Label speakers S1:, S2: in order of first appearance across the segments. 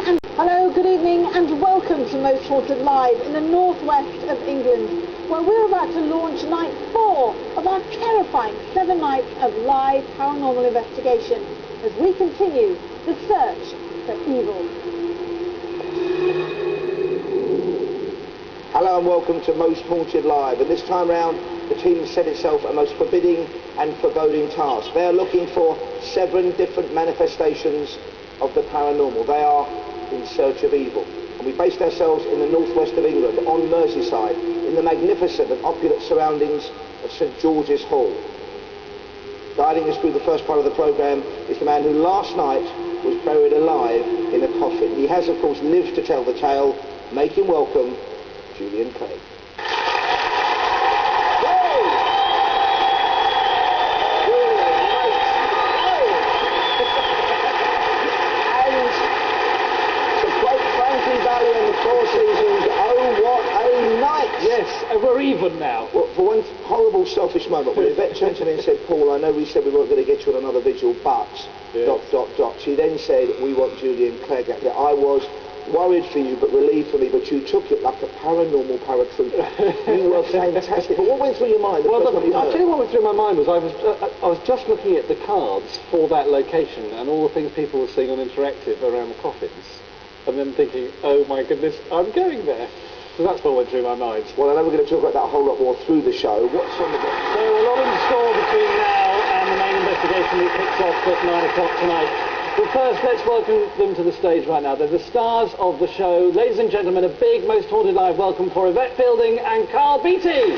S1: good evening and welcome to Most Haunted Live in the northwest of England, where we're about to launch night 4 of our terrifying 7 nights of live paranormal investigation as we continue the search for evil.
S2: Hello and welcome to Most Haunted Live, and this time round the team set itself a most forbidding and foreboding task. They are looking for 7 different manifestations of the paranormal. They are in search of evil. And we based ourselves in the northwest of England, on Merseyside, in the magnificent and opulent surroundings of St George's Hall. Guiding us through the first part of the programme is the man who last night was buried alive in a coffin. He has, of course, lived to tell the tale. Make him welcome, Julian Craig.
S3: We're even now.
S2: Well, for one horrible selfish moment when Yvette turned to me and said, Paul, I know we said we weren't going to get you on another vigil, but... Yes. ... She then said, we want Julian Clegg out there. I was worried for you, but relieved for me, but you took it like a paranormal paratrooper. You were fantastic. But what went through your mind?
S3: Well, I'll tell you what went through my mind was I was just looking at the cards for that location and all the things people were seeing on Interactive around the coffins, and then thinking, oh my goodness, I'm going there. So that's what went through my mind.
S2: Well, I know we're going to talk about that a whole lot more through the show. What's on the book?
S3: So a lot in store between now and the main investigation that kicks off at 9 o'clock tonight. But first, let's welcome them to the stage right now. They're the stars of the show. Ladies and gentlemen, a big Most Haunted Live welcome for Yvette Fielding and Carl Beattie.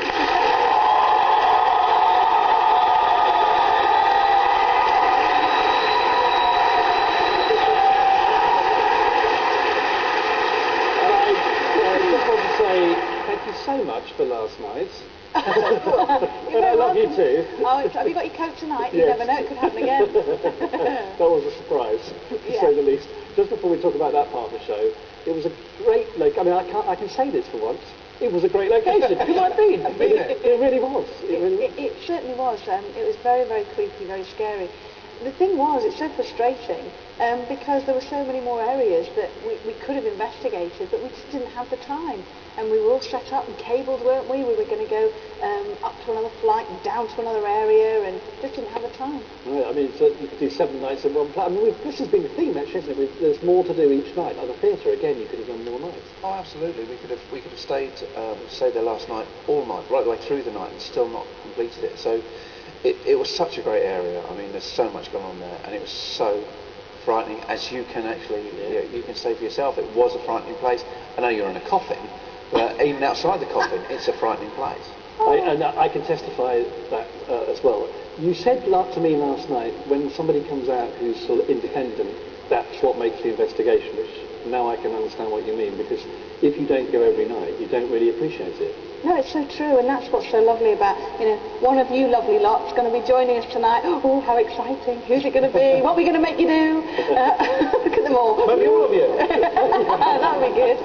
S3: So much for last night. And I love you too.
S1: Oh, have you got your coat tonight? You never know, it could happen again.
S3: That was a surprise, to say the least. Just before we talk about that part of the show, it was a great I can say this for once. It was a great location. You might have been. It really was.
S1: It certainly was. It was very, very creepy, very scary. The thing was, it's so frustrating because there were so many more areas that we could have investigated, but we just didn't have the time. And we were all set up and cabled, weren't we? We were going to go up to another flight and down to another area, and just didn't have the time.
S3: Right, I mean, so you could do 7 nights in one place. I mean, this has been the theme, actually, isn't it? There's more to do each night. Like the theatre, again, you could have done more nights.
S4: Oh, absolutely. We could have stayed there last night, all night, right the way through the night, and still not completed it. So it was such a great area. I mean, there's so much going on there, and it was so frightening, as you can actually, you can say for yourself, it was a frightening place. I know you're in a coffin, but even outside the coffin, it's a frightening place.
S3: I can testify that as well. You said to me last night, when somebody comes out who's sort of independent, that's what makes the investigation, which now I can understand what you mean, because if you don't go every night, you don't really appreciate it.
S1: No, it's so true, and that's what's so lovely about, one of you lovely lots is going to be joining us tonight. Oh, how exciting. Who's it going to be? What are we going to make you do? Look at them all.
S3: Maybe all of you.
S1: That would be good.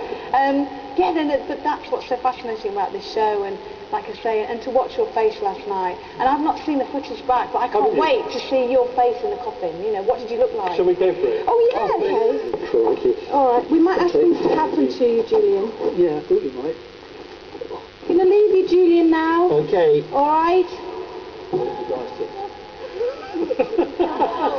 S1: But that's what's so fascinating about this show, and like I say, and to watch your face last night. And I've not seen the footage back, but I can't wait to see your face in the coffin. What did you look like?
S3: Shall we go for it?
S1: Oh, yeah, okay. All right, we might ask things to happen to you, Julian.
S3: Yeah, I thought you might.
S1: I'm going to leave you, Julian, now.
S3: Okay.
S1: All right?
S4: You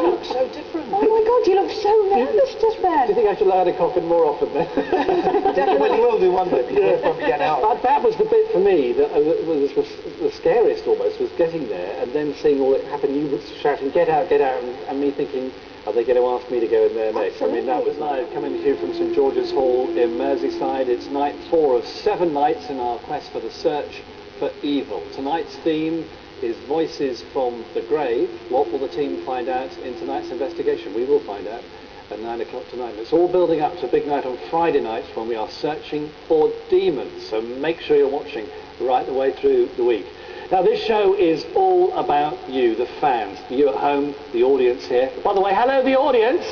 S4: look so different.
S1: Oh my God, you look so nervous just then.
S3: Do you think I should lie in a coffin more often then?
S4: Definitely. Well, you will do one day, but you won't probably get out.
S3: That was the bit for me that was the scariest almost, was getting there and then seeing all that happen. You were shouting, get out, and me thinking, are they going to ask me to go in there next?
S1: Absolutely.
S3: I mean, that was live, coming to you from St George's Hall in Merseyside. It's night 4 of 7 nights in our quest for the search for evil. Tonight's theme is Voices from the Grave. What will the team find out in tonight's investigation? We will find out at 9 o'clock tonight. It's all building up to a big night on Friday nights when we are searching for demons. So make sure you're watching right the way through the week. Now, this show is all about you, the fans, you at home, the audience here. By the way, hello, the audience.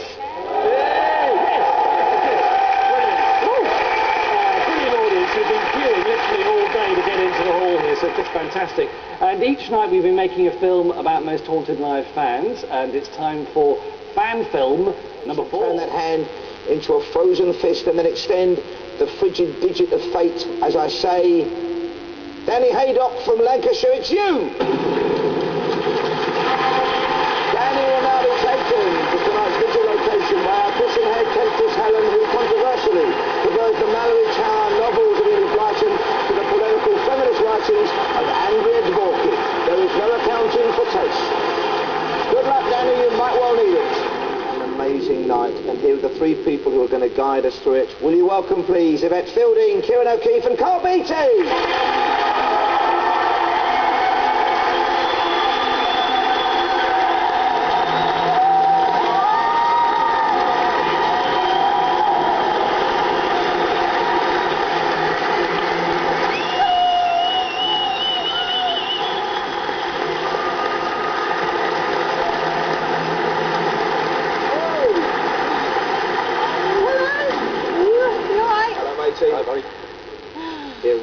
S3: Brilliant audience who've been queuing literally all day to get into the hall here, so it's just fantastic. And each night we've been making a film about Most Haunted Live fans, and it's time for fan film number 4.
S2: Turn that hand into a frozen fist and then extend the frigid digit of fate as I say, Danny Haydock from Lancashire, it's you! Danny will now be taken to tonight's vigil location by our pushing head Countess Helen, who controversially prefers the Mallory Tower novels of Edith Blyton to the polemical feminist writings of Andrea Dworkin. There is no accounting for taste. Good luck, Danny, you might well need it. An amazing night, and here are the three people who are going to guide us through it. Will you welcome, please, Yvette Fielding, Kieran O'Keefe and Carl Beattie?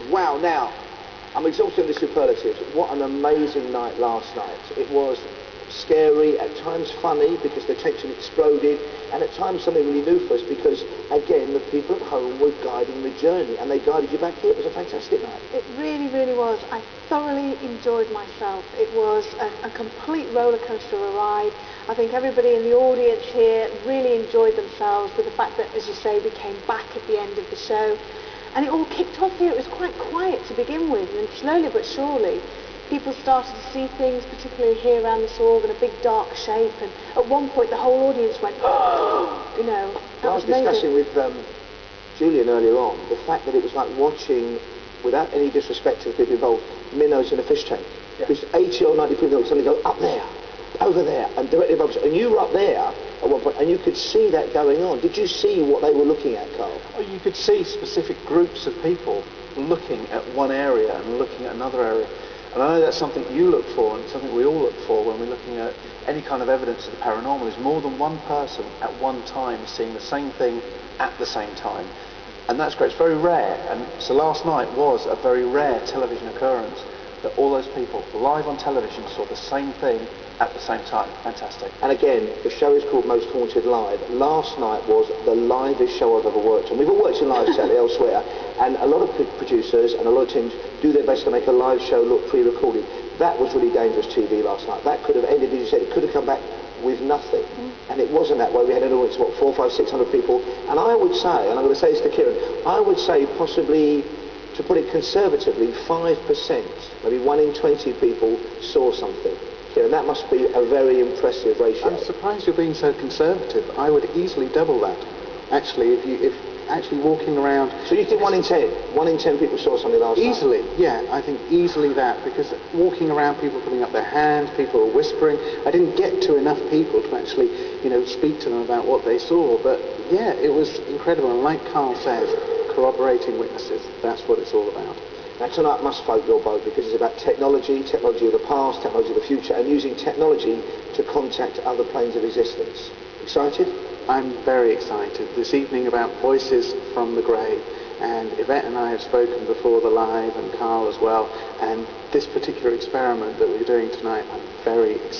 S2: Wow, now, I'm exhausted with the superlatives. What an amazing night last night. It was scary, at times funny because the tension exploded, and at times something really new for us because, again, the people at home were guiding the journey, and they guided you back here. It was a fantastic night.
S1: It really, really was. I thoroughly enjoyed myself. It was a complete roller coaster of a ride. I think everybody in the audience here really enjoyed themselves with the fact that, as you say, we came back at the end of the show. And it all kicked off here. It was quite quiet to begin with, and slowly but surely people started to see things, particularly here around this organ, a big dark shape, and at one point the whole audience went, oh, you know, that
S2: I was
S1: amazing.
S2: discussing with Julian earlier on the fact that it was like watching, without any disrespect to the people involved, minnows in a fish tank.
S3: Yeah.
S2: Because 80 or 90 people suddenly go up there, over there, and directly above us. And you were up there at one point, and you could see that going on. Did you see what they were looking at, Carl?
S4: Oh, you could see specific groups of people looking at one area and looking at another area. And I know that's something you look for, and something we all look for when we're looking at any kind of evidence of the paranormal, is more than one person at one time seeing the same thing at the same time. And that's great. It's very rare. And so last night was a very rare television occurrence that all those people live on television saw the same thing at the same time. Fantastic.
S2: And again, the show is called Most Haunted Live. Last night was the livest show I've ever worked on. We've all worked in live sadly elsewhere, and a lot of producers and a lot of teams do their best to make a live show look pre-recorded. That was really dangerous TV last night. That could have ended, as you said, it could have come back with nothing. And it wasn't that way. We had an audience of, 400, 500, 600 people. And I would say, and I'm going to say this to Kieran, I would say possibly, to put it conservatively, 5%, maybe 1 in 20 people saw something. Kieran, that must be a very impressive ratio.
S5: I'm surprised you're being so conservative. I would easily double that. Actually, if actually walking around...
S2: So you think 1 in 10? 1 in 10 people saw something last night?
S5: Easily, yeah, I think easily that, because walking around, people putting up their hands, people were whispering. I didn't get to enough people to actually, speak to them about what they saw, but yeah, it was incredible. And like Carl says, corroborating witnesses, that's what it's all about.
S2: Now tonight must float your boat because it's about technology of the past, technology of the future, and using technology to contact other planes of existence. Excited?
S5: I'm very excited. This evening about voices from the grave, and Yvette and I have spoken before the live, and Carl as well, and this particular experiment that we're doing tonight, I'm very excited.